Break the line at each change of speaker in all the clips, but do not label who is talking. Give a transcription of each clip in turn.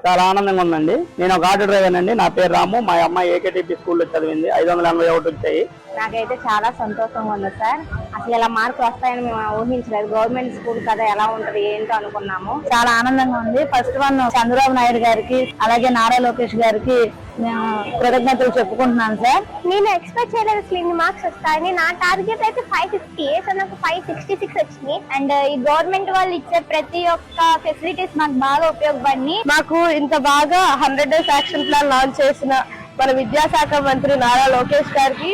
చాలా ఆనందంగా ఉందండి. నేను ఒక ఆటో డ్రైవర్ అండి. నా పేరు రాము. మా అమ్మాయి ఏకేటీపీ స్కూల్లో చదివింది. 581 వచ్చాయి.
నాకైతే చాలా సంతోషంగా ఉంది సార్. అసలు ఇలా మార్కులు వస్తాయని మేము ఊహించలేదు. గవర్నమెంట్ స్కూల్ కదా, ఎలా ఉంటది ఏంటో అనుకున్నాము. చాలా ఆనందంగా ఉంది. ఫస్ట్ వన్ చంద్రబాబు నాయుడు గారికి, అలాగే నారా లోకేష్ గారికి నేను కృతజ్ఞతలు చెప్పుకుంటున్నాను సార్.
నేను ఎక్స్పెక్ట్ చేయలేదు అసలు ఇన్ని మార్క్స్ వస్తాయని. నా టార్గెట్ అయితే 550, సో నాకు 566 వచ్చినాయి. అండ్ ఈ గవర్నమెంట్ వాళ్ళు ఇచ్చే ప్రతి ఒక్క ఫెసిలిటీస్ నాకు బాగా ఉపయోగపడినాయి.
మాకు ఇంత బాగా 100 days యాక్షన్ ప్లాన్ లాంచ్ చేసిన మన విద్యాశాఖ మంత్రి నారా లోకేష్ గారికి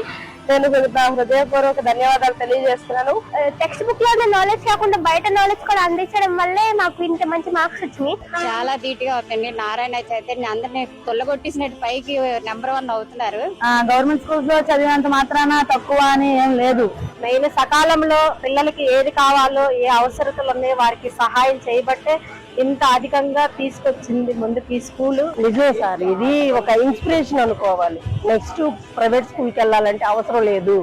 నేను హృదయపూర్వక ధన్యవాదాలు తెలియజేస్తున్నాను.
టెక్స్ట్ బుక్ లో నాలెడ్జ్ కాకుండా బయట నాలెడ్జ్ కూడా అందించడం వల్లే మాకు ఇంత మంచి మార్క్స్ వచ్చినాయి.
చాలా ధీట్ గా అవుతుంది. నారాయణ చైతన్య అందరినీ తొల్లగొట్టేసినట్టు పైకి నెంబర్ 1 అవుతున్నారు.
గవర్నమెంట్ స్కూల్స్ లో చదివినంత మాత్రాన తక్కువ అని ఏం లేదు. మెయిన్ సకాలంలో పిల్లలకి ఏది కావాలో, ఏ అవసరతలు ఉన్నాయో వారికి సహాయం చేయబట్టే ఇంత అధికంగా తీసుకొచ్చింది ముందుకి స్కూల్.
నిజమే సార్, ఇది ఒక ఇన్స్పిరేషన్ అనుకోవాలి. నెక్స్ట్ ప్రైవేట్ స్కూల్కి వెళ్ళాలంటే అవసరం లేదు.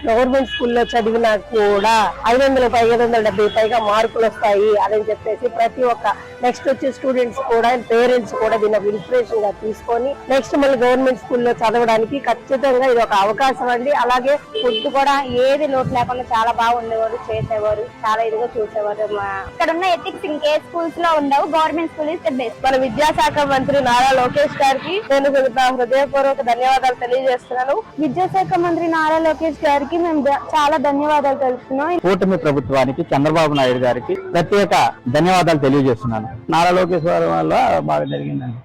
గవర్నమెంట్ స్కూల్లో చదివినా కూడా 570 పైగా మార్కులు వస్తాయి అని చెప్పేసి ప్రతి ఒక్క నెక్స్ట్ వచ్చే స్టూడెంట్స్ కూడా, పేరెంట్స్ కూడా దీని ఒక ఇన్స్పిరేషన్ గా తీసుకొని నెక్స్ట్ మళ్ళీ గవర్నమెంట్ స్కూల్లో చదవడానికి ఖచ్చితంగా ఇది ఒక అవకాశం అండి. అలాగే
ఫుడ్ కూడా ఏది లోటు లేకుండా చాలా బాగుండేవారు, చేసేవారు, చాలా ఇదిగా చూసేవారు.
ఇక్కడ ఉన్న ఎథిక్స్ ఇంకే స్కూల్స్ లో ఉండవు. Government school is the best.
మన విద్యాశాఖ మంత్రి నారా లోకేష్ గారికి నేను హృదయపూర్వక ధన్యవాదాలు తెలియజేస్తున్నాను. విద్యాశాఖ మంత్రి నారా లోకేష్ గారికి మేము చాలా ధన్యవాదాలు తెలుపుతున్నాం.
కూటమి ప్రభుత్వానికి, చంద్రబాబు నాయుడు గారికి ప్రత్యేక ధన్యవాదాలు తెలియజేస్తున్నాను. నారా లోకేష్ వల్ల బాగా జరిగిందండి.